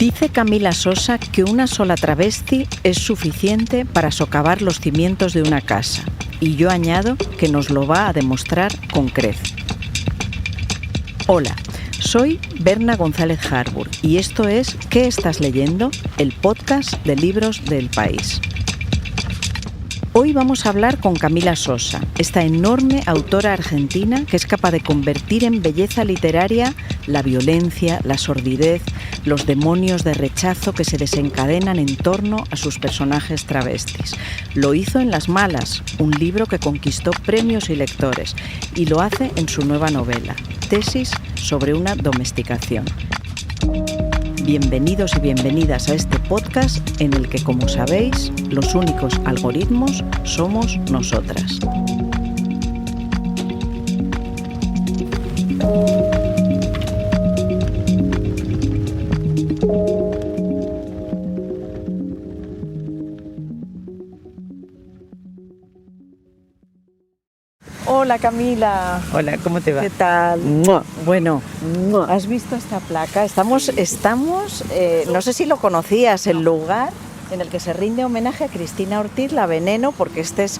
Dice Camila Sosa que una sola travesti es suficiente para socavar los cimientos de una casa. Y yo añado que nos lo va a demostrar con creces. Hola, soy Berna González Harbour y esto es ¿Qué estás leyendo?, el podcast de libros del País. Hoy vamos a hablar con Camila Sosa, esta enorme autora argentina que es capaz de convertir en belleza literaria la violencia, la sordidez, los demonios de rechazo que se desencadenan en torno a sus personajes travestis. Lo hizo en Las Malas, un libro que conquistó premios y lectores, y lo hace en su nueva novela, Tesis sobre una domesticación. Bienvenidos y bienvenidas a este podcast en el que, como sabéis, los únicos algoritmos somos nosotras. Hola Camila. Hola, ¿cómo te va? ¿Qué tal? ¡Mua! Bueno, ¡Mua! ¿has visto esta placa? Estamos, no sé si lo conocías, el lugar en el que se rinde homenaje a Cristina Ortiz, la Veneno, porque este es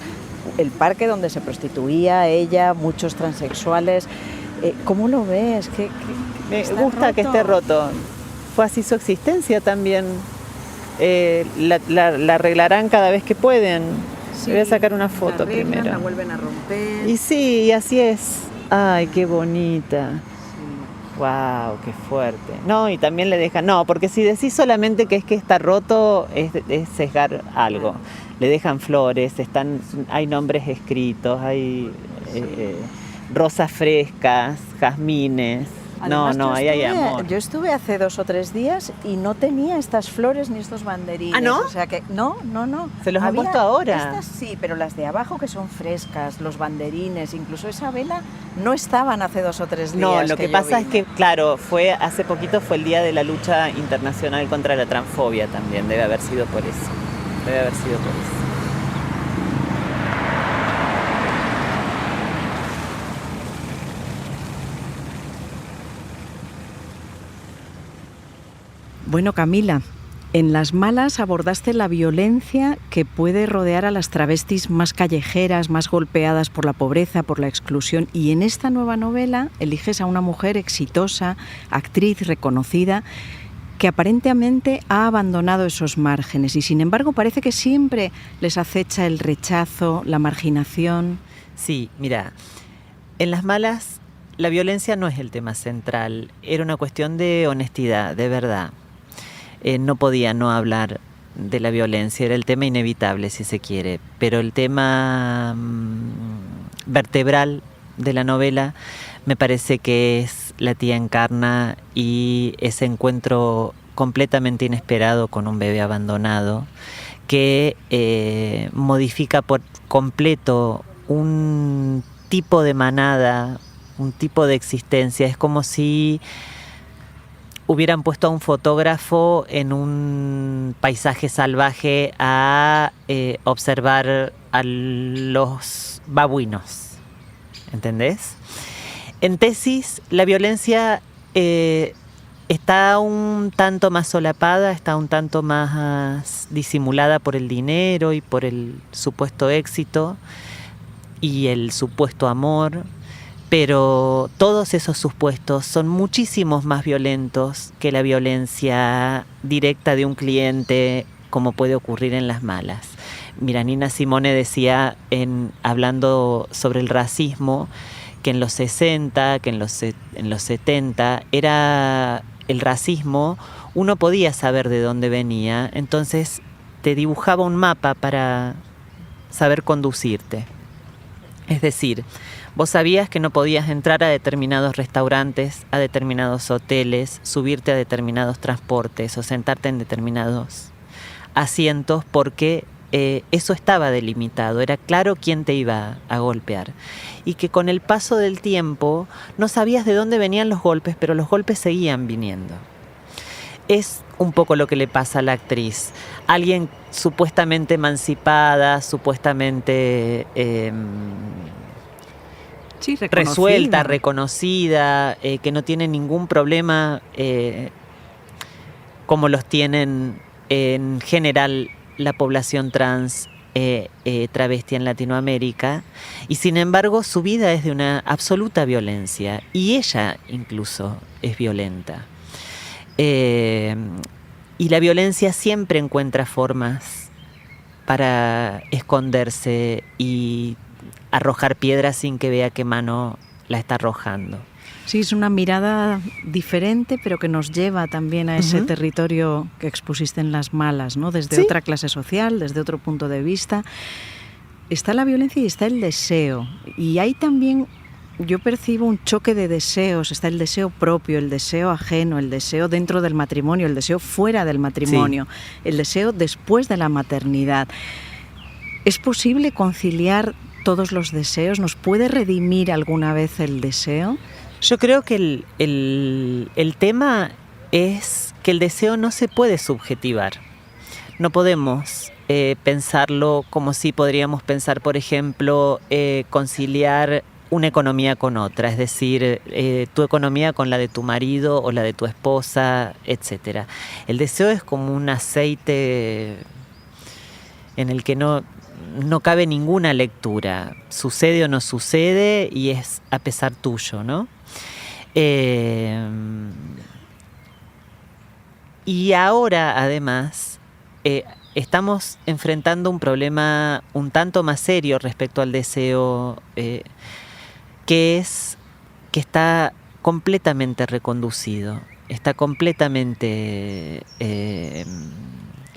el parque donde se prostituía ella, muchos transexuales. ¿Cómo lo ves? Me gusta que esté roto. Fue así su existencia también. La arreglarán cada vez que pueden. Sí, voy a sacar una foto la arreglan, primero. la vuelven a romper. Y sí, así es. Ay, qué bonita. Sí. Wow, qué fuerte. No, y también le dejan. No, porque si decís solamente que es que está roto, es sesgar algo. Le dejan flores, hay nombres escritos, hay rosas frescas, jazmines. Además, Ahí hay amor. Yo estuve hace 2 o 3 días y no tenía estas flores ni estos banderines. ¿Ah, no? O sea que no. Se los han puesto ahora. Estas sí, pero las de abajo que son frescas, los banderines, incluso esa vela, no estaban hace 2 o 3 días. No, lo que pasa es que, claro, hace poquito fue el día de la lucha internacional contra la transfobia también. Debe haber sido por eso. Bueno, Camila, en Las Malas abordaste la violencia que puede rodear a las travestis más callejeras, más golpeadas por la pobreza, por la exclusión, y en esta nueva novela eliges a una mujer exitosa, actriz reconocida, que aparentemente ha abandonado esos márgenes y sin embargo parece que siempre les acecha el rechazo, la marginación. Sí, mira, en Las Malas la violencia no es el tema central, era una cuestión de honestidad, de verdad. No podía no hablar de la violencia, era el tema inevitable si se quiere, pero el tema vertebral de la novela me parece que es la tía Encarna y ese encuentro completamente inesperado con un bebé abandonado que modifica por completo un tipo de manada, un tipo de existencia. Es como si hubieran puesto a un fotógrafo en un paisaje salvaje a observar a los babuinos, ¿entendés? En Tesis, la violencia está un tanto más solapada, está un tanto más disimulada por el dinero y por el supuesto éxito y el supuesto amor. Pero todos esos supuestos son muchísimos más violentos que la violencia directa de un cliente, como puede ocurrir en Las Malas. Mira, Nina Simone decía, hablando sobre el racismo, que en los 60, que en los 70, era el racismo, uno podía saber de dónde venía, entonces te dibujaba un mapa para saber conducirte. Es decir, vos sabías que no podías entrar a determinados restaurantes, a determinados hoteles, subirte a determinados transportes o sentarte en determinados asientos porque eso estaba delimitado, era claro quién te iba a golpear. Y que con el paso del tiempo no sabías de dónde venían los golpes, pero los golpes seguían viniendo. Es un poco lo que le pasa a la actriz. Alguien supuestamente emancipada, supuestamente Sí, resuelta, reconocida, que no tiene ningún problema como los tienen en general la población trans travesti en Latinoamérica, y sin embargo su vida es de una absoluta violencia, y ella incluso es violenta. Y la violencia siempre encuentra formas para esconderse y arrojar piedras sin que vea qué mano la está arrojando. Sí, es una mirada diferente, pero que nos lleva también a ese territorio que expusiste en Las Malas, ¿no? Desde otra clase social, desde otro punto de vista. Está la violencia y está el deseo. Y hay también, yo percibo un choque de deseos. Está el deseo propio, el deseo ajeno, el deseo dentro del matrimonio, el deseo fuera del matrimonio, el deseo después de la maternidad. ¿Es posible conciliar todos los deseos? ¿Nos puede redimir alguna vez el deseo? Yo creo que el tema es que el deseo no se puede subjetivar. No podemos pensarlo como si podríamos pensar, por ejemplo, conciliar una economía con otra, es decir, tu economía con la de tu marido o la de tu esposa, etc. El deseo es como un aceite en el que no cabe ninguna lectura. Sucede o no sucede y es a pesar tuyo, ¿no? Y ahora, además, estamos enfrentando un problema un tanto más serio respecto al deseo, que es que está completamente reconducido, está completamente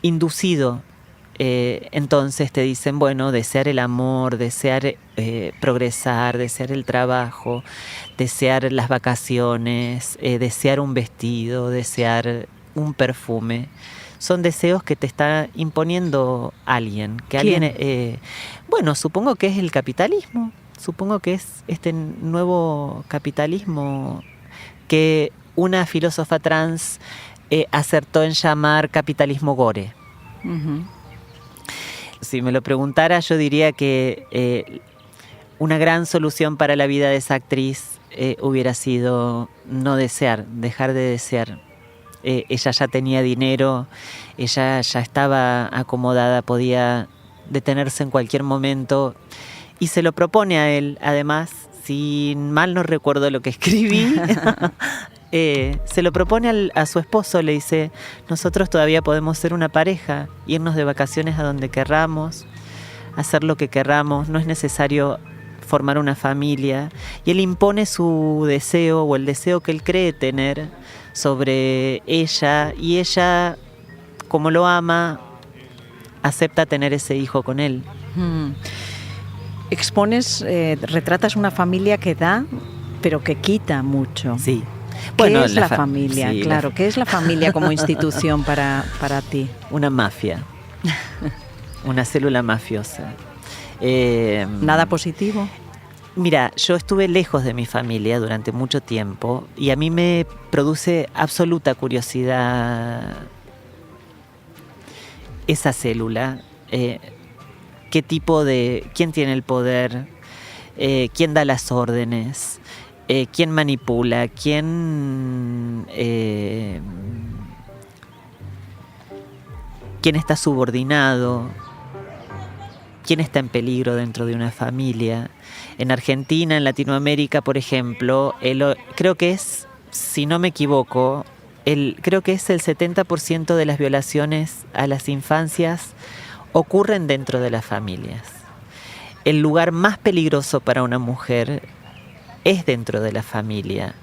inducido. Entonces te dicen, bueno, desear el amor, desear progresar, desear el trabajo, desear las vacaciones, desear un vestido, desear un perfume. Son deseos que te está imponiendo alguien. Que alguien, bueno, supongo que es el capitalismo. Supongo que es este nuevo capitalismo que una filósofa trans acertó en llamar capitalismo gore. Uh-huh. Si me lo preguntara, yo diría que una gran solución para la vida de esa actriz hubiera sido no desear, dejar de desear. Ella ya tenía dinero, ella ya estaba acomodada, podía detenerse en cualquier momento y se lo propone a él. Además, si mal no recuerdo lo que escribí, se lo propone a su esposo, le dice, nosotros todavía podemos ser una pareja, irnos de vacaciones a donde querramos, hacer lo que querramos, no es necesario formar una familia. Y él impone su deseo o el deseo que él cree tener sobre ella, y ella, como lo ama, acepta tener ese hijo con él. Expones, retratas una familia que da, pero que quita mucho. Sí. ¿Qué es la familia? Sí, claro, ¿qué es la familia como institución para ti? Una mafia, una célula mafiosa. ¿Nada positivo? Mira, yo estuve lejos de mi familia durante mucho tiempo y a mí me produce absoluta curiosidad esa célula. ¿Qué tipo de... ¿Quién tiene el poder? ¿Quién da las órdenes? ¿Quién manipula? ¿Quién está subordinado? ¿Quién está en peligro dentro de una familia? En Argentina, en Latinoamérica, por ejemplo, creo que es, si no me equivoco, creo que es el 70% de las violaciones a las infancias ocurren dentro de las familias. El lugar más peligroso para una mujer es dentro de la familia.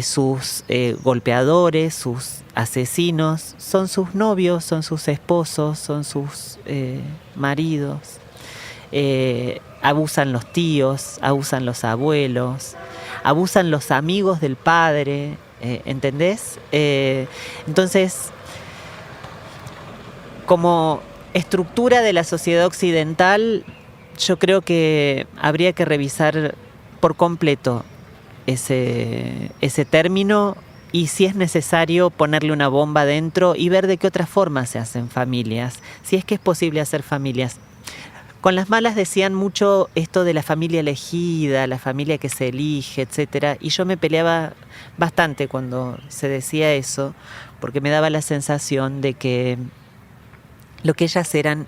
Sus golpeadores, sus asesinos, son sus novios, son sus esposos, son sus maridos. Abusan los tíos, abusan los abuelos, abusan los amigos del padre, ¿entendés? Entonces, como estructura de la sociedad occidental, yo creo que habría que revisar por completo ese término y, si es necesario, ponerle una bomba dentro y ver de qué otra forma se hacen familias, si es que es posible hacer familias. Con las malas decían mucho esto de la familia elegida, la familia que se elige, etcétera, y yo me peleaba bastante cuando se decía eso, porque me daba la sensación de que lo que ellas eran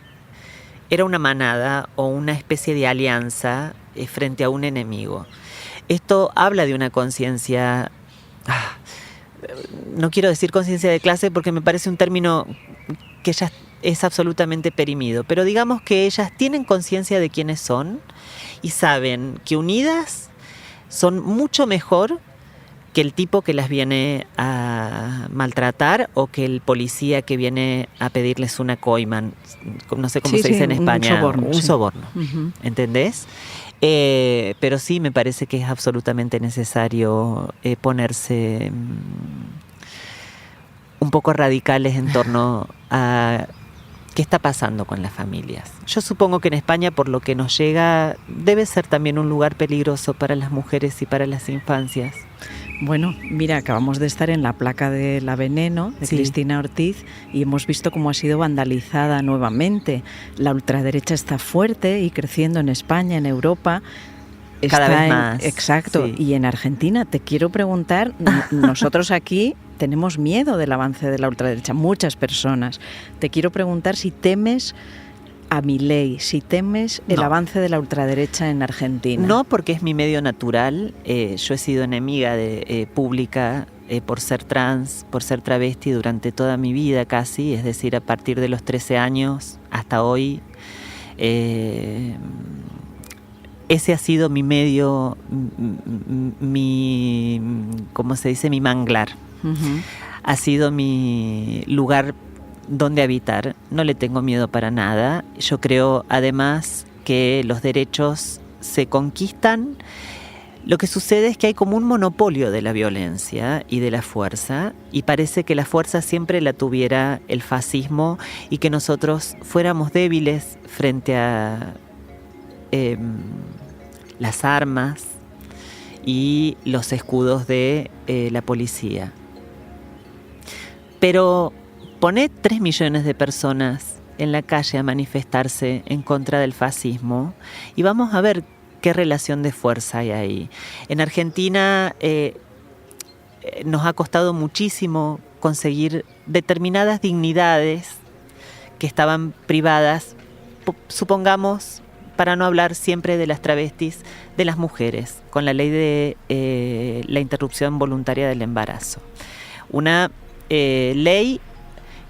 era una manada o una especie de alianza frente a un enemigo. Esto habla de una conciencia, no quiero decir conciencia de clase porque me parece un término que ya es absolutamente perimido, pero digamos que ellas tienen conciencia de quiénes son y saben que unidas son mucho mejor que el tipo que las viene a maltratar o que el policía que viene a pedirles una coima, no sé cómo se dice en España, un soborno, ¿entendés? Pero sí me parece que es absolutamente necesario ponerse un poco radicales en torno a qué está pasando con las familias. Yo supongo que en España, por lo que nos llega, debe ser también un lugar peligroso para las mujeres y para las infancias. Bueno, mira, acabamos de estar en la placa de La Veneno, de Cristina Ortiz, y hemos visto cómo ha sido vandalizada nuevamente. La ultraderecha está fuerte y creciendo en España, en Europa. Cada vez más. Exacto. Sí. Y en Argentina, te quiero preguntar, nosotros aquí tenemos miedo del avance de la ultraderecha, muchas personas. Te quiero preguntar si temes a Milei, si temes el avance de la ultraderecha en Argentina. No, porque es mi medio natural. Yo he sido enemiga pública por ser trans, por ser travesti durante toda mi vida casi, es decir, a partir de los 13 años hasta hoy. Ese ha sido mi medio, ¿cómo se dice? Mi manglar. Uh-huh. Ha sido mi lugar donde habitar. No le tengo miedo para nada. Yo creo, además, que los derechos se conquistan. Lo que sucede es que hay como un monopolio de la violencia y de la fuerza, y parece que la fuerza siempre la tuviera el fascismo y que nosotros fuéramos débiles frente a las armas y los escudos de la policía. Pero poné 3 millones de personas en la calle a manifestarse en contra del fascismo y vamos a ver qué relación de fuerza hay ahí. En Argentina nos ha costado muchísimo conseguir determinadas dignidades que estaban privadas, supongamos, para no hablar siempre de las travestis, de las mujeres, con la ley de la interrupción voluntaria del embarazo. Una ley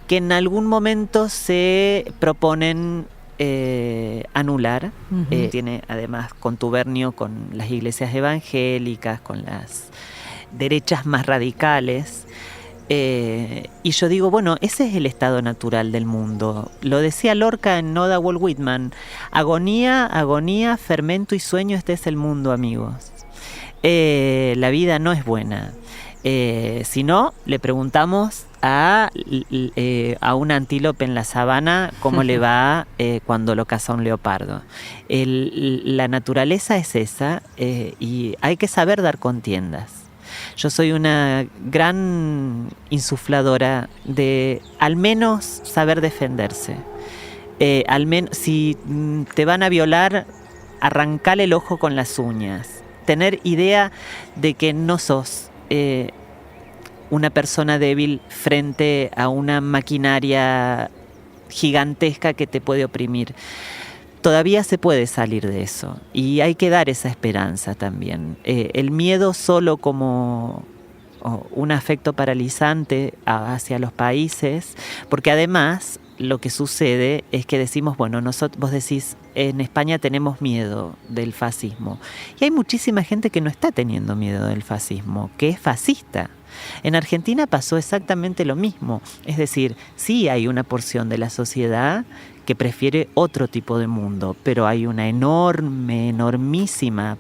que en algún momento se proponen anular. Uh-huh. Tiene además contubernio con las iglesias evangélicas, con las derechas más radicales. Y yo digo, bueno, ese es el estado natural del mundo. Lo decía Lorca en Oda Walt Whitman: agonía, agonía, fermento y sueño, este es el mundo, amigos. La vida no es buena. Si no, le preguntamos a un antílope en la sabana cómo le va cuando lo caza un leopardo. La naturaleza es esa y hay que saber dar contiendas. Yo soy una gran insufladora de al menos saber defenderse. Al menos si te van a violar, arrancale el ojo con las uñas. Tener idea de que no sos una persona débil frente a una maquinaria gigantesca que te puede oprimir. Todavía se puede salir de eso y hay que dar esa esperanza también. El miedo solo como un afecto paralizante hacia los países, porque además lo que sucede es que decimos, bueno, vos decís, en España tenemos miedo del fascismo, y hay muchísima gente que no está teniendo miedo del fascismo, que es fascista. En Argentina pasó exactamente lo mismo, es decir, sí hay una porción de la sociedad que prefiere otro tipo de mundo, pero hay una enormísima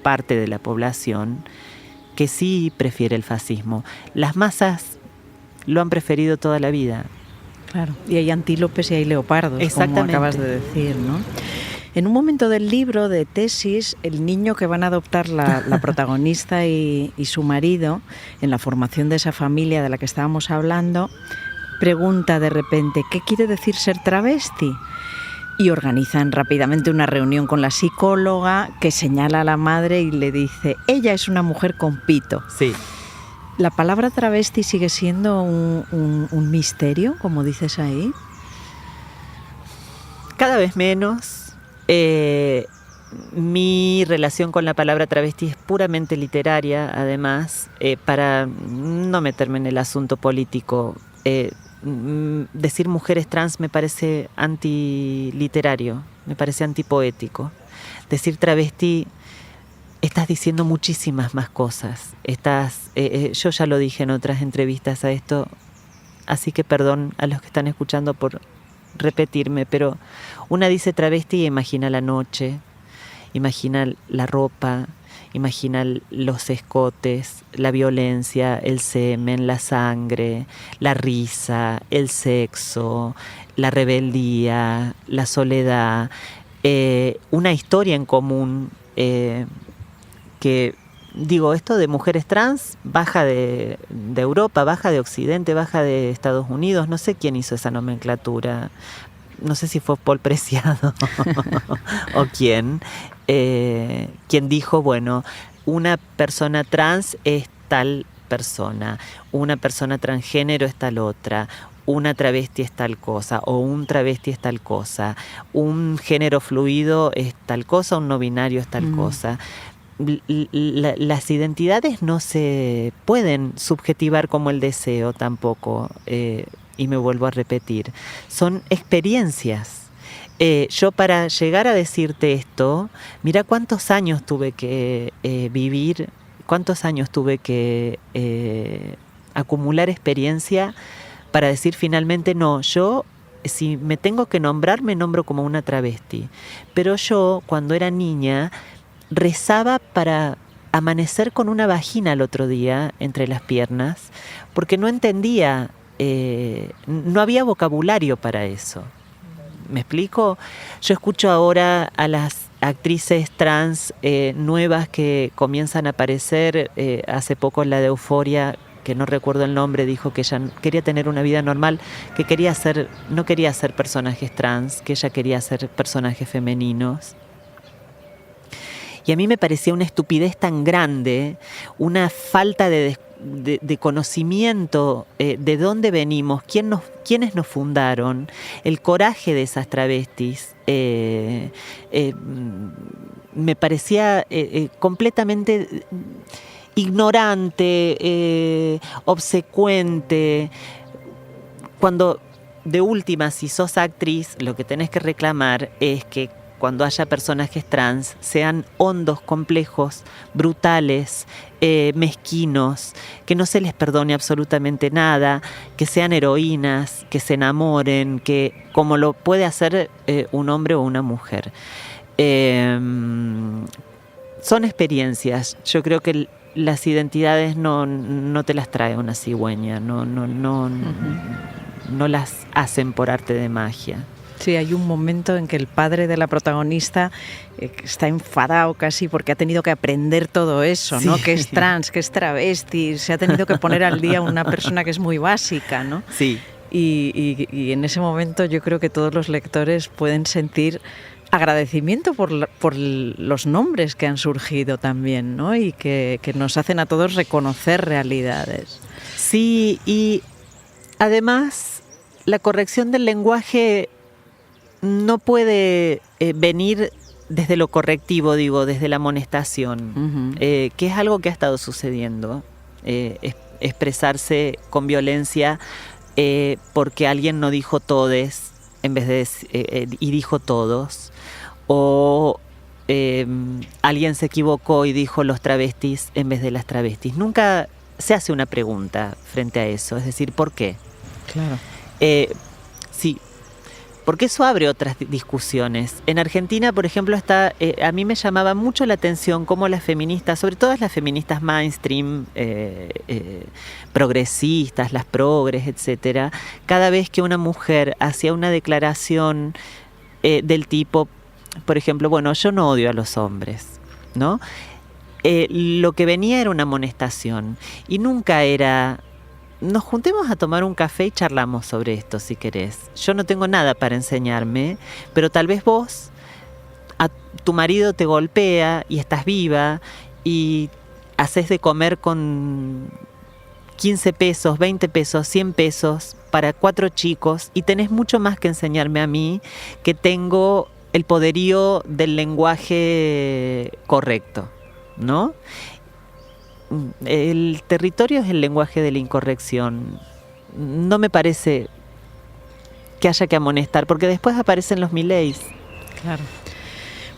parte de la población que sí prefiere el fascismo. Las masas lo han preferido toda la vida. Claro, y hay antílopes y hay leopardos, como acabas de decir, ¿no? En un momento del libro de tesis, el niño que van a adoptar la protagonista y su marido, en la formación de esa familia de la que estábamos hablando, pregunta de repente, ¿qué quiere decir ser travesti? Y organizan rápidamente una reunión con la psicóloga que señala a la madre y le dice, ella es una mujer con pito. Sí. ¿La palabra travesti sigue siendo un misterio, como dices ahí? Cada vez menos. Mi relación con la palabra travesti es puramente literaria, además, para no meterme en el asunto político. Decir mujeres trans me parece antiliterario, me parece antipoético. Decir travesti, estás diciendo muchísimas más cosas. Yo ya lo dije en otras entrevistas a esto, así que perdón a los que están escuchando por repetirme, pero una dice travesti y imagina la noche, imagina la ropa, imagina los escotes, la violencia, el semen, la sangre, la risa, el sexo, la rebeldía, la soledad, una historia en común que, digo, esto de mujeres trans baja de Europa, baja de Occidente, baja de Estados Unidos, no sé quién hizo esa nomenclatura. No sé si fue Paul Preciado o quién dijo, bueno, una persona trans es tal persona, una persona transgénero es tal otra, una travesti es tal cosa, o un travesti es tal cosa, un género fluido es tal cosa, un no binario es tal cosa. Las identidades no se pueden subjetivar como el deseo tampoco, y me vuelvo a repetir, son experiencias. Yo para llegar a decirte esto, mira cuántos años tuve que vivir, cuántos años tuve que acumular experiencia para decir finalmente no, yo si me tengo que nombrar me nombro como una travesti, pero yo cuando era niña rezaba para amanecer con una vagina el otro día entre las piernas, porque no entendía, no había vocabulario para eso. ¿Me explico? Yo escucho ahora a las actrices trans nuevas que comienzan a aparecer. Hace poco la de Euforia, que no recuerdo el nombre, dijo que ella quería tener una vida normal, que no quería ser personajes trans, que ella quería ser personajes femeninos. Y a mí me parecía una estupidez tan grande, una falta de conocimiento de dónde venimos, quiénes nos fundaron, el coraje de esas travestis. Me parecía completamente ignorante, obsecuente. Cuando de última, si sos actriz, lo que tenés que reclamar es que cuando haya personajes trans, sean hondos, complejos, brutales, mezquinos, que no se les perdone absolutamente nada, que sean heroínas, que se enamoren, que como lo puede hacer un hombre o una mujer. Son experiencias. Yo creo que las identidades no te las trae una cigüeña, no las hacen por arte de magia. Sí, hay un momento en que el padre de la protagonista está enfadado casi porque ha tenido que aprender todo eso, ¿no? Sí. Que es trans, que es travesti, se ha tenido que poner al día una persona que es muy básica, ¿no? Sí. Y en ese momento yo creo que todos los lectores pueden sentir agradecimiento por los nombres que han surgido también, ¿no? Y que nos hacen a todos reconocer realidades. Sí, y además la corrección del lenguaje no puede venir desde lo correctivo, digo, desde la amonestación, que es algo que ha estado sucediendo, expresarse con violencia porque alguien no dijo todes en vez de y dijo todos, o alguien se equivocó y dijo los travestis en vez de las travestis. Nunca se hace una pregunta frente a eso, es decir, ¿por qué? Claro. Sí. Porque eso abre otras discusiones. En Argentina, por ejemplo, a mí me llamaba mucho la atención cómo las feministas, sobre todo las feministas mainstream, progresistas, las progres, etcétera, cada vez que una mujer hacía una declaración del tipo, por ejemplo, bueno, yo no odio a los hombres, ¿no? Lo que venía era una amonestación y nunca era nos juntemos a tomar un café y charlamos sobre esto, si querés. Yo no tengo nada para enseñarme, pero tal vez vos, tu marido te golpea y estás viva y haces de comer con 15 pesos, 20 pesos, 100 pesos para 4 chicos y tenés mucho más que enseñarme a mí, que tengo el poderío del lenguaje correcto, ¿no? El territorio es el lenguaje de la incorrección. No me parece que haya que amonestar, porque después aparecen los Mileis. Claro.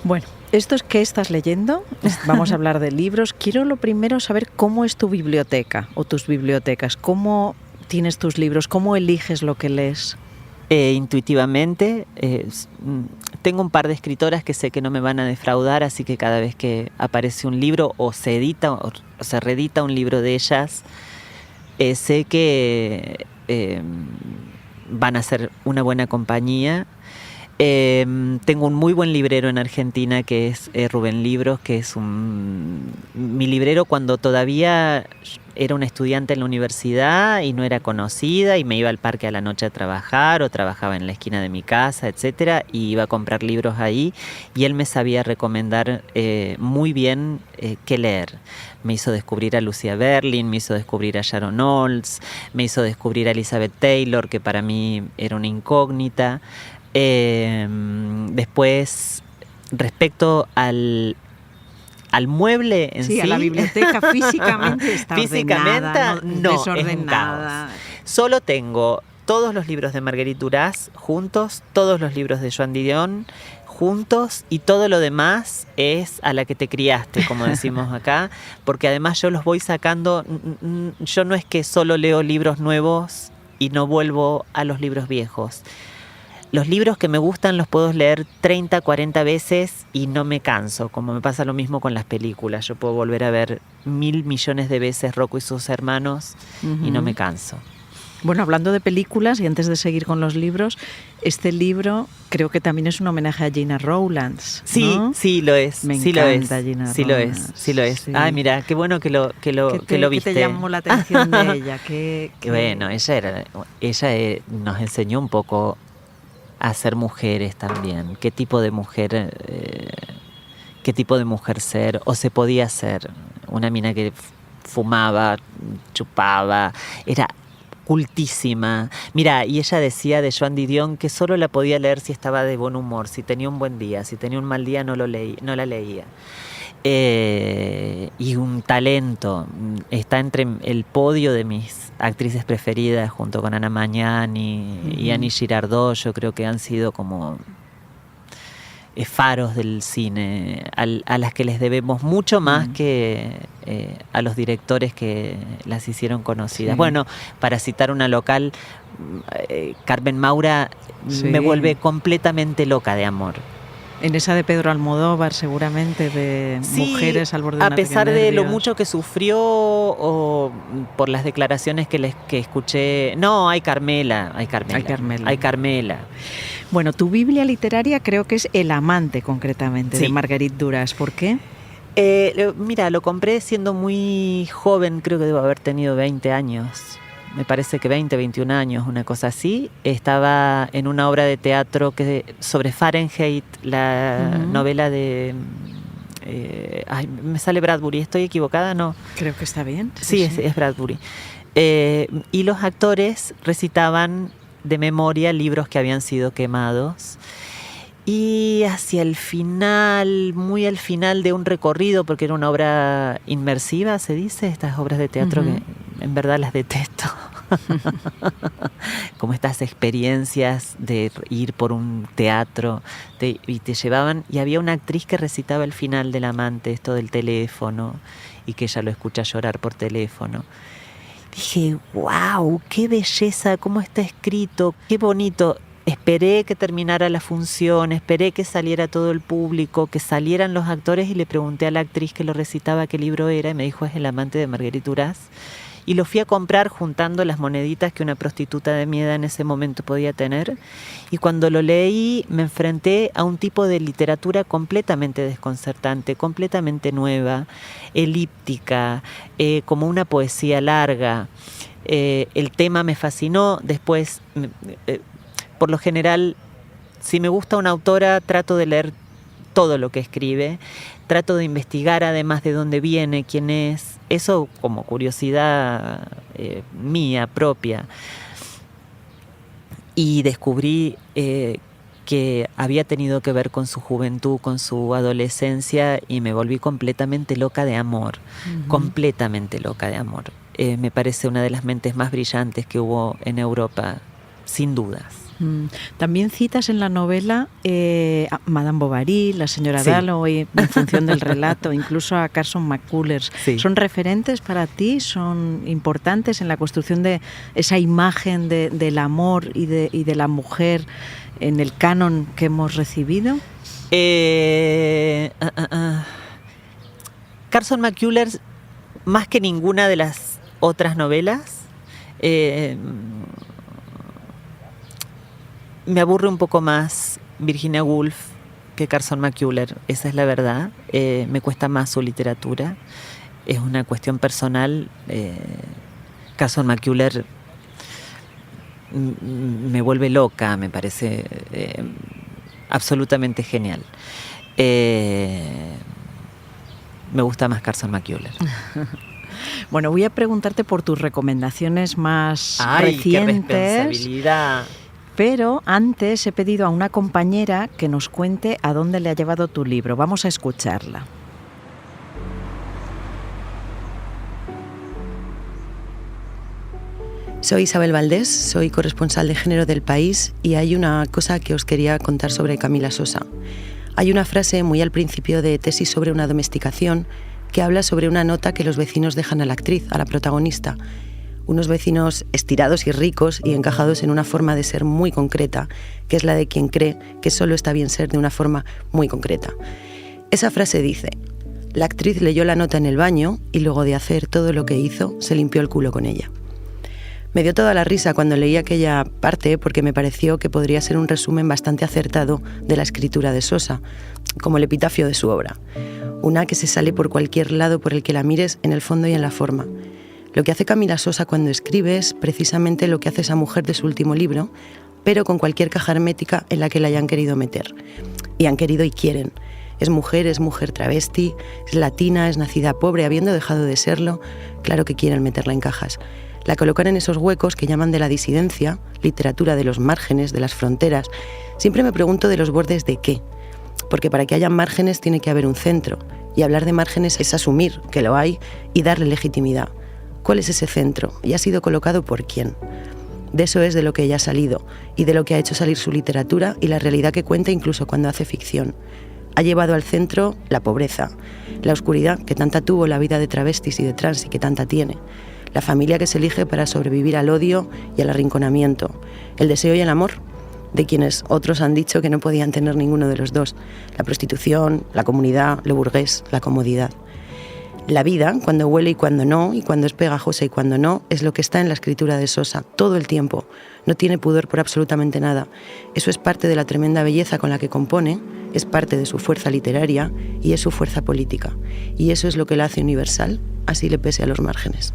Bueno, ¿esto es qué estás leyendo? Vamos a hablar de libros. Quiero lo primero saber cómo es tu biblioteca o tus bibliotecas. ¿Cómo tienes tus libros? ¿Cómo eliges lo que lees? Intuitivamente. Tengo un par de escritoras que sé que no me van a defraudar, así que cada vez que aparece un libro o se edita o se reedita un libro de ellas, sé que van a ser una buena compañía. Tengo un muy buen librero en Argentina que es Rubén Libros, que es mi librero cuando todavía era una estudiante en la universidad y no era conocida, y me iba al parque a la noche a trabajar o trabajaba en la esquina de mi casa, etcétera, y iba a comprar libros ahí, y él me sabía recomendar muy bien qué leer. Me hizo descubrir a Lucia Berlin, me hizo descubrir a Sharon Olds, me hizo descubrir a Elizabeth Taylor, que para mí era una incógnita. Después, respecto al mueble en sí, a la biblioteca físicamente está ordenada, no desordenada. Es un caos. Solo tengo todos los libros de Marguerite Duras juntos, todos los libros de Joan Didion juntos, y todo lo demás es a la que te criaste, como decimos acá, porque además yo los voy sacando. Yo no es que solo leo libros nuevos y no vuelvo a los libros viejos. Los libros que me gustan los puedo leer 30, 40 veces y no me canso, como me pasa lo mismo con las películas. Yo puedo volver a ver 1.000 millones de veces Rocco y sus hermanos y no me canso. Bueno, hablando de películas, y antes de seguir con los libros, este libro creo que también es un homenaje a Gina Rowlands, ¿no? Sí, sí lo es. Me sí encanta lo es, Gina sí Rowlands. Sí lo es. Sí. Ay, mira, qué bueno que lo viste. ¿Qué te llamó la atención de ella? Bueno, ella nos enseñó un poco a ser mujeres también. ¿Qué tipo de mujer ser? ¿O se podía ser? Una mina que fumaba, chupaba, era cultísima. Mira, y ella decía de Joan Didion que solo la podía leer si estaba de buen humor, si tenía un buen día, si tenía un mal día no la leía. Y un talento. Está entre el podio de mis actrices preferidas, junto con Ana Magnani y Annie Girardot. Yo creo que han sido como faros del cine, a las que les debemos mucho más que a los directores que las hicieron conocidas. Sí. Bueno, para citar una local, Carmen Maura me vuelve completamente loca de amor. En esa de Pedro Almodóvar, seguramente, de mujeres al borde de un ataque de nervios. A pesar de lo mucho que sufrió, o por las declaraciones que escuché. No, hay Carmela. Bueno, tu Biblia literaria creo que es El amante, concretamente, de Marguerite Duras. ¿Por qué? Mira, lo compré siendo muy joven, creo que debo haber tenido 20 años. Me parece que 20, 21 años, una cosa así. Estaba en una obra de teatro sobre Fahrenheit, la novela de... me sale Bradbury, ¿estoy equivocada? No. Creo que está bien. Sí. Es Bradbury. Y los actores recitaban de memoria libros que habían sido quemados. Y hacia el final, muy al final de un recorrido, porque era una obra inmersiva, se dice, estas obras de teatro que en verdad las detesto. Como estas experiencias de ir por un teatro y te llevaban, y había una actriz que recitaba el final del amante, esto del teléfono, y que ella lo escucha llorar por teléfono. Dije, wow, qué belleza, cómo está escrito, qué bonito. Esperé que terminara la función, esperé que saliera todo el público, que salieran los actores, y le pregunté a la actriz que lo recitaba qué libro era, y me dijo, es El amante de Marguerite Duras. Y lo fui a comprar juntando las moneditas que una prostituta de mi edad en ese momento podía tener. Y cuando lo leí me enfrenté a un tipo de literatura completamente desconcertante, completamente nueva, elíptica, como una poesía larga. El tema me fascinó. Después, por lo general, si me gusta una autora, trato de leer todo lo que escribe. Trato de investigar además de dónde viene, quién es. Eso como curiosidad mía, propia. Y descubrí que había tenido que ver con su juventud, con su adolescencia, y me volví completamente loca de amor. Completamente loca de amor. Me parece una de las mentes más brillantes que hubo en Europa, sin dudas. También citas en la novela a Madame Bovary, la señora Sí. Dalloway, en función del relato, incluso a Carson McCullers. Sí. ¿Son referentes para ti? ¿Son importantes en la construcción de esa imagen del amor y de la mujer en el canon que hemos recibido? Carson McCullers, más que ninguna de las otras novelas, me aburre un poco más Virginia Woolf que Carson McCullers, esa es la verdad. Me cuesta más su literatura, es una cuestión personal. Carson McCullers me vuelve loca, me parece absolutamente genial. Me gusta más Carson McCullers. Bueno, voy a preguntarte por tus recomendaciones más ¡Ay, recientes. qué responsabilidad! Pero antes he pedido a una compañera que nos cuente a dónde le ha llevado tu libro. Vamos a escucharla. Soy Isabel Valdés, soy corresponsal de género del País, y hay una cosa que os quería contar sobre Camila Sosa. Hay una frase muy al principio de Tesis sobre una domesticación que habla sobre una nota que los vecinos dejan a la actriz, a la protagonista. Unos vecinos estirados y ricos y encajados en una forma de ser muy concreta, que es la de quien cree que solo está bien ser de una forma muy concreta. Esa frase dice: la actriz leyó la nota en el baño y luego de hacer todo lo que hizo, se limpió el culo con ella. Me dio toda la risa cuando leí aquella parte porque me pareció que podría ser un resumen bastante acertado de la escritura de Sosa, como el epitafio de su obra. Una que se sale por cualquier lado por el que la mires, en el fondo y en la forma. Lo que hace Camila Sosa cuando escribe es precisamente lo que hace esa mujer de su último libro, pero con cualquier caja hermética en la que la hayan querido meter. Y han querido y quieren. Es mujer travesti, es latina, es nacida pobre, habiendo dejado de serlo. Claro que quieren meterla en cajas. La colocan en esos huecos que llaman de la disidencia, literatura de los márgenes, de las fronteras. Siempre me pregunto de los bordes de qué. Porque para que haya márgenes tiene que haber un centro. Y hablar de márgenes es asumir que lo hay y darle legitimidad. ¿Cuál es ese centro? ¿Y ha sido colocado por quién? De eso es de lo que ella ha salido y de lo que ha hecho salir su literatura y la realidad que cuenta incluso cuando hace ficción. Ha llevado al centro la pobreza, la oscuridad que tanta tuvo la vida de travestis y de trans y que tanta tiene, la familia que se elige para sobrevivir al odio y al arrinconamiento, el deseo y el amor, de quienes otros han dicho que no podían tener ninguno de los dos, la prostitución, la comunidad, lo burgués, la comodidad. La vida, cuando huele y cuando no, y cuando es pegajosa y cuando no, es lo que está en la escritura de Sosa, todo el tiempo. No tiene pudor por absolutamente nada. Eso es parte de la tremenda belleza con la que compone, es parte de su fuerza literaria y es su fuerza política. Y eso es lo que la hace universal, así le pese a los márgenes.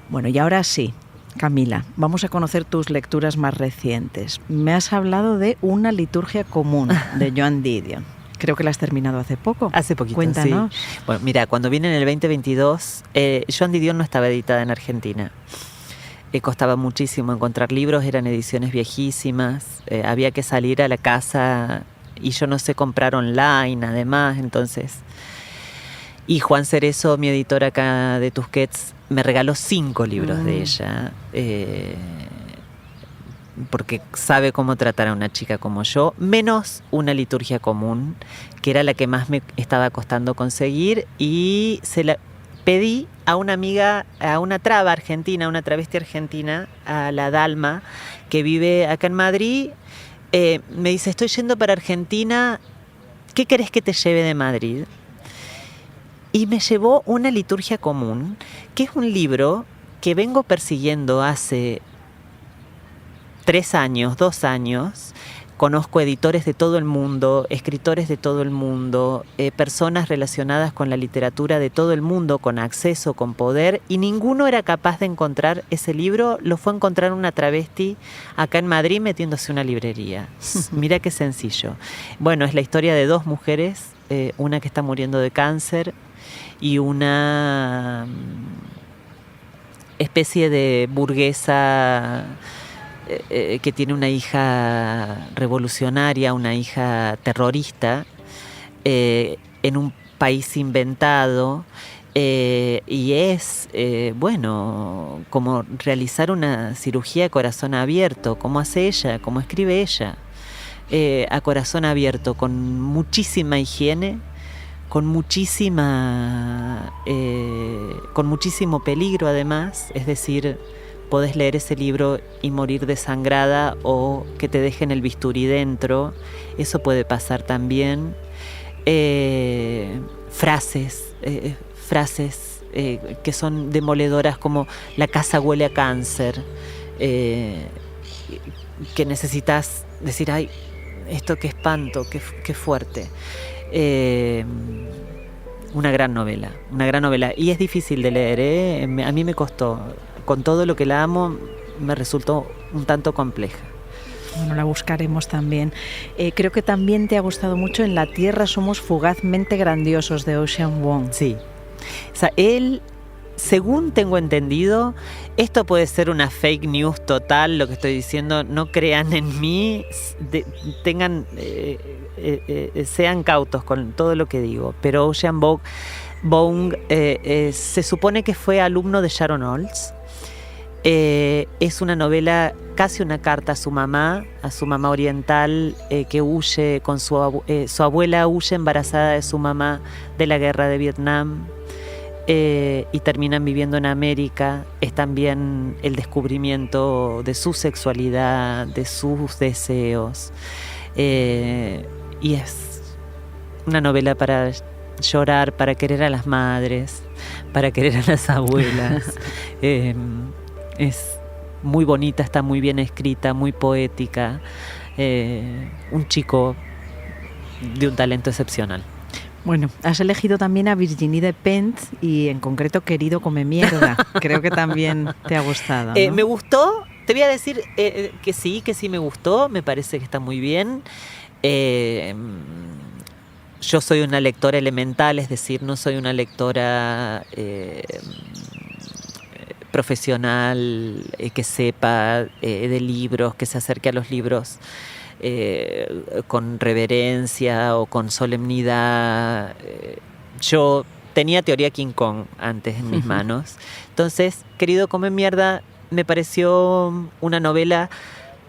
Bueno, y ahora sí, Camila, vamos a conocer tus lecturas más recientes. Me has hablado de Una liturgia común, de Joan Didion. Creo que la has terminado hace poco. Hace poquito, Cuéntanos. sí. Bueno, mira, cuando vine en el 2022, Joan Didion no estaba editada en Argentina. Costaba muchísimo encontrar libros, eran ediciones viejísimas, había que salir a la casa y yo no sé comprar online, además, entonces... Y Juan Cerezo, mi editor acá de Tusquets, me regaló 5 libros de ella, porque sabe cómo tratar a una chica como yo, menos Una liturgia común, que era la que más me estaba costando conseguir, y se la pedí a una amiga, a una traba argentina, una travesti argentina, a la Dalma, que vive acá en Madrid. Me dice, estoy yendo para Argentina, ¿qué querés que te lleve de Madrid? Y me llevó Una liturgia común, que es un libro que vengo persiguiendo hace 3 años, 2 años, conozco editores de todo el mundo, escritores de todo el mundo, personas relacionadas con la literatura de todo el mundo, con acceso, con poder, y ninguno era capaz de encontrar ese libro. Lo fue a encontrar una travesti acá en Madrid metiéndose en una librería. Mira qué sencillo. Bueno, es la historia de dos mujeres, una que está muriendo de cáncer y una especie de burguesa que tiene una hija revolucionaria, una hija terrorista, en un país inventado, y es, bueno, como realizar una cirugía de corazón abierto, como hace ella, como escribe ella, a corazón abierto, con muchísima higiene, con muchísimo peligro además, es decir, podés leer ese libro y morir desangrada o que te dejen el bisturí dentro. Eso puede pasar también. Frases que son demoledoras, como la casa huele a cáncer, que necesitas decir, ay, esto qué espanto, qué fuerte. Una gran novela. Y es difícil de leer, a mí me costó. Con todo lo que la amo, me resultó un tanto compleja. Bueno, la buscaremos también. Creo que también te ha gustado mucho En la Tierra somos fugazmente grandiosos, de Ocean Vuong. Sí. O sea, él, según tengo entendido, esto puede ser una fake news total, lo que estoy diciendo, no crean en mí, sean cautos con todo lo que digo, pero Ocean Vuong se supone que fue alumno de Sharon Olds. Es una novela, casi una carta a su mamá oriental, que huye con su abuela, huye embarazada de su mamá de la guerra de Vietnam, y terminan viviendo en América. Es también el descubrimiento de su sexualidad, de sus deseos, y es una novela para llorar, para querer a las madres, para querer a las abuelas. Es muy bonita, está muy bien escrita, muy poética. Un chico de un talento excepcional. Bueno, has elegido también a Virginie Despentes y en concreto Querido come mierda. Creo que también te ha gustado, ¿no? Me gustó, te voy a decir que sí me gustó, me parece que está muy bien. Yo soy una lectora elemental, es decir, no soy una lectora profesional, que sepa de libros, que se acerque a los libros con reverencia o con solemnidad. Yo tenía Teoría King Kong antes en mis manos. Entonces, Querido come mierda me pareció una novela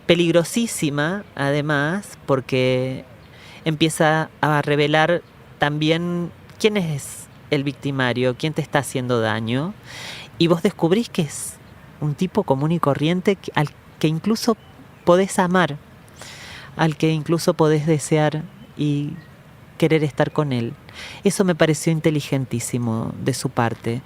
peligrosísima, además, porque empieza a revelar también quién es el victimario, quién te está haciendo daño. Y vos descubrís que es un tipo común y corriente al que incluso podés amar, al que incluso podés desear y querer estar con él. Eso me pareció inteligentísimo de su parte.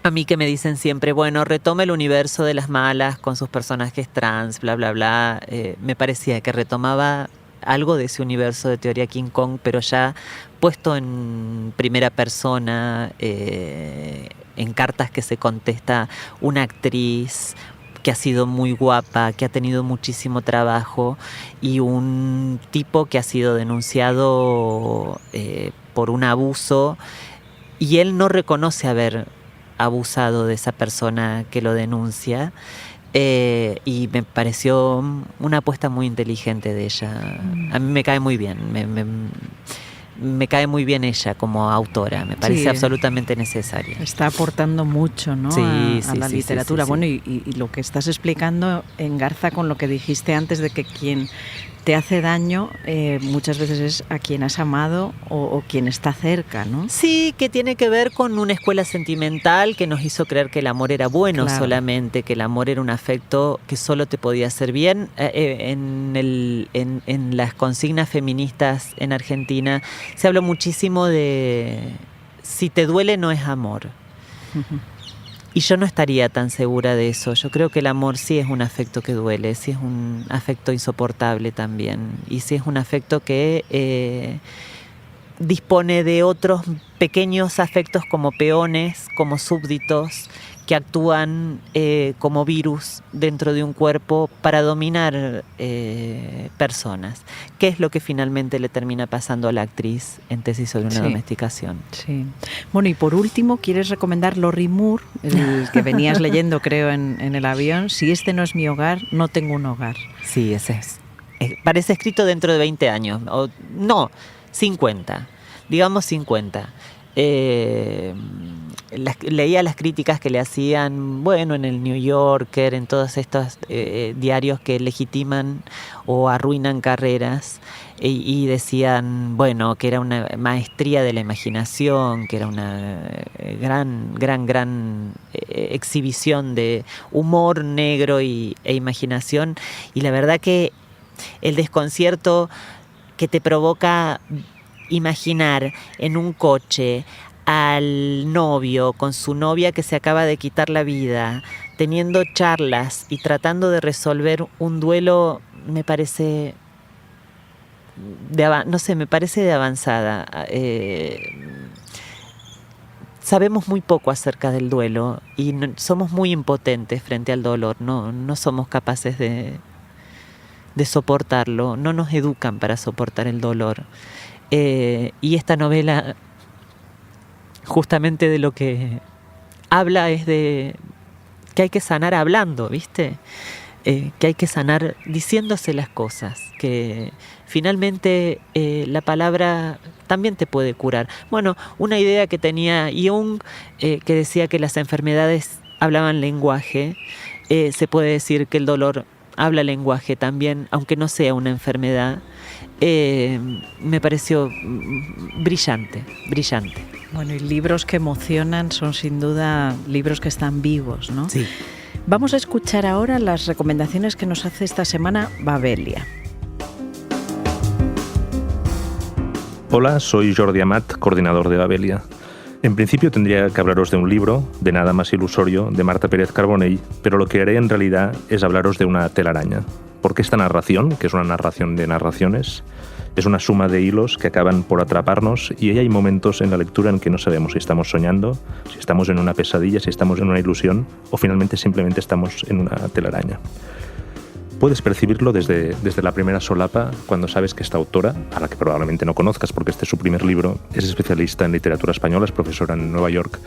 A mí que me dicen siempre, bueno, retoma el universo de las malas con sus personajes trans, bla, bla, bla. Me parecía que retomaba algo de ese universo de Teoría King Kong, pero ya puesto en primera persona, en cartas que se contesta una actriz que ha sido muy guapa, que ha tenido muchísimo trabajo, y un tipo que ha sido denunciado por un abuso, y él no reconoce haber abusado de esa persona que lo denuncia. Y me pareció una apuesta muy inteligente de ella. A mí me cae muy bien, me cae muy bien ella como autora, me parece absolutamente necesaria. Está aportando mucho, ¿no? a la literatura. Sí. Bueno, y lo que estás explicando engarza con lo que dijiste antes, de que quien te hace daño muchas veces es a quien has amado o quien está cerca, ¿no? Sí, que tiene que ver con una escuela sentimental que nos hizo creer que el amor era bueno, claro, solamente, que el amor era un afecto que solo te podía hacer bien. En las consignas feministas en Argentina se habló muchísimo de si te duele no es amor. Y yo no estaría tan segura de eso. Yo creo que el amor sí es un afecto que duele, sí es un afecto insoportable también. Y sí es un afecto que dispone de otros pequeños afectos como peones, como súbditos, que actúan como virus dentro de un cuerpo para dominar personas. ¿Qué es lo que finalmente le termina pasando a la actriz en Tesis sobre una domesticación? Sí. Bueno, y por último, ¿quieres recomendar Lorrie Moore, el que venías leyendo, creo, en el avión? Si este no es mi hogar, no tengo un hogar. Sí, ese es. Parece escrito dentro de 20 años. O, no, 50. Digamos 50. Leía las críticas que le hacían, bueno, en el New Yorker, en todos estos diarios que legitiman o arruinan carreras, y decían, bueno, que era una maestría de la imaginación, que era una gran exhibición de humor negro e imaginación, y la verdad que el desconcierto que te provoca imaginar en un coche al novio con su novia que se acaba de quitar la vida, teniendo charlas y tratando de resolver un duelo, me parece me parece de avanzada. Sabemos muy poco acerca del duelo y somos muy impotentes frente al dolor, no somos capaces de soportarlo, no nos educan para soportar el dolor. Y esta novela justamente de lo que habla es de que hay que sanar hablando, ¿viste? Que hay que sanar diciéndose las cosas, que finalmente la palabra también te puede curar. Bueno, una idea que tenía Jung, que decía que las enfermedades hablaban lenguaje, se puede decir que el dolor habla lenguaje también, aunque no sea una enfermedad. Me pareció brillante. Bueno, y libros que emocionan son sin duda libros que están vivos, ¿no? Sí. Vamos a escuchar ahora las recomendaciones que nos hace esta semana Babelia. Hola, soy Jordi Amat, coordinador de Babelia. En principio tendría que hablaros de un libro, de Nada más ilusorio, de Marta Pérez Carbonell, pero lo que haré en realidad es hablaros de una telaraña. Porque esta narración, que es una narración de narraciones, es una suma de hilos que acaban por atraparnos, y hay momentos en la lectura en que no sabemos si estamos soñando, si estamos en una pesadilla, si estamos en una ilusión, o finalmente simplemente estamos en una telaraña. Puedes percibirlo desde la primera solapa, cuando sabes que esta autora, a la que probablemente no conozcas porque este es su primer libro, es especialista en literatura española, es profesora en Nueva York,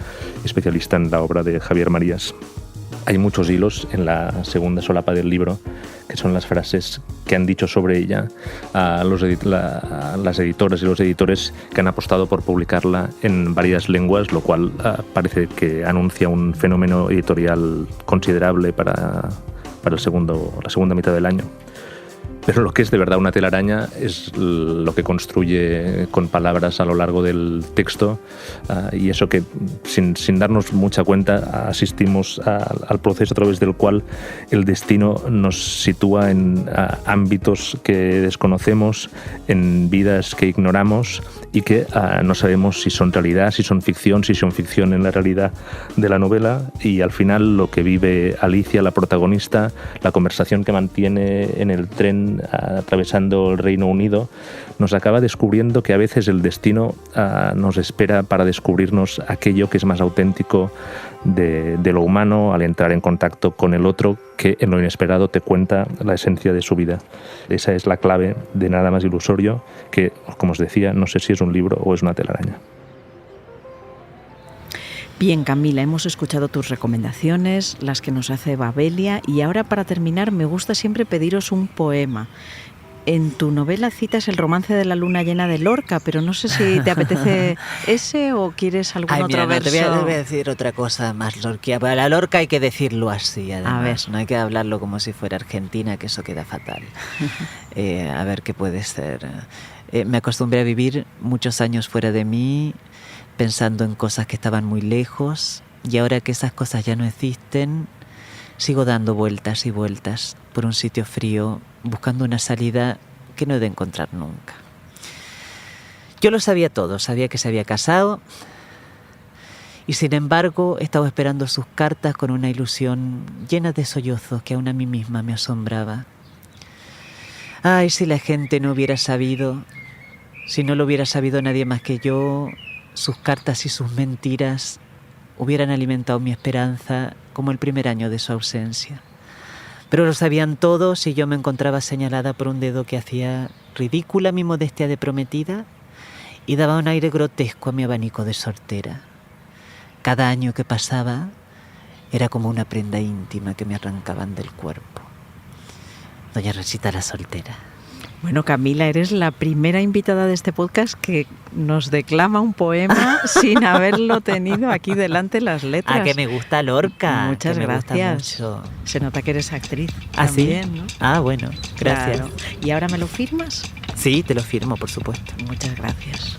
especialista en la obra de Javier Marías. Hay muchos hilos en la segunda solapa del libro, que son las frases que han dicho sobre ella las editoras y los editores que han apostado por publicarla en varias lenguas, lo cual parece que anuncia un fenómeno editorial considerable para la segunda mitad del año. Pero lo que es de verdad una telaraña es lo que construye con palabras a lo largo del texto, y eso que sin darnos mucha cuenta asistimos al proceso a través del cual el destino nos sitúa en ámbitos que desconocemos, en vidas que ignoramos y que no sabemos si son realidad, si son ficción en la realidad de la novela. Y al final lo que vive Alicia, la protagonista, la conversación que mantiene en el tren atravesando el Reino Unido, nos acaba descubriendo que a veces el destino nos espera para descubrirnos aquello que es más auténtico de lo humano al entrar en contacto con el otro, que en lo inesperado te cuenta la esencia de su vida. Esa es la clave de Nada más ilusorio, que, como os decía, no sé si es un libro o es una telaraña. Bien, Camila, hemos escuchado tus recomendaciones, las que nos hace Babelia, y ahora para terminar me gusta siempre pediros un poema. En tu novela citas el romance de la luna llena de Lorca, pero no sé si te apetece ese o quieres algún otro verso. Te voy a decir otra cosa más lorquia. Para la Lorca hay que decirlo así, además. No hay que hablarlo como si fuera Argentina, que eso queda fatal. A ver qué puede ser. Me acostumbré a vivir muchos años fuera de mí, pensando en cosas que estaban muy lejos, y ahora que esas cosas ya no existen, sigo dando vueltas y vueltas por un sitio frío, buscando una salida que no he de encontrar nunca. Yo lo sabía todo, sabía que se había casado Y sin embargo, he estado esperando sus cartas con una ilusión llena de sollozos que aún a mí misma me asombraba. Ay, si la gente no hubiera sabido, si no lo hubiera sabido nadie más que yo, sus cartas y sus mentiras hubieran alimentado mi esperanza como el primer año de su ausencia. Pero lo sabían todos y yo me encontraba señalada por un dedo que hacía ridícula mi modestia de prometida y daba un aire grotesco a mi abanico de soltera. Cada año que pasaba era como una prenda íntima que me arrancaban del cuerpo. Doña Rosita la soltera. Bueno, Camila, eres la primera invitada de este podcast que nos declama un poema sin haberlo tenido aquí delante las letras. Ah, que me gusta Lorca. Muchas que gracias. Me gusta mucho. Se nota que eres actriz. ¿Ah, también, sí? ¿no? Ah, bueno, gracias. Claro. ¿Y ahora me lo firmas? Sí, te lo firmo, por supuesto. Muchas gracias.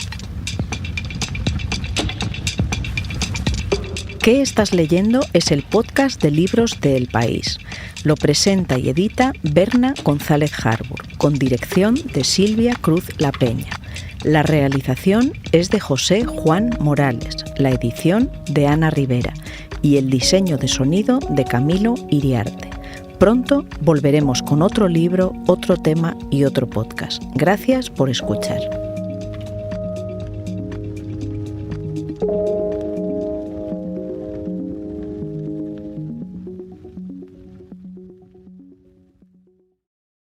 ¿Qué estás leyendo? Es el podcast de libros de El País. Lo presenta y edita Berna González Harbour, con dirección de Silvia Cruz La Peña. La realización es de José Juan Morales, la edición de Ana Rivera y el diseño de sonido de Camilo Iriarte. Pronto volveremos con otro libro, otro tema y otro podcast. Gracias por escuchar.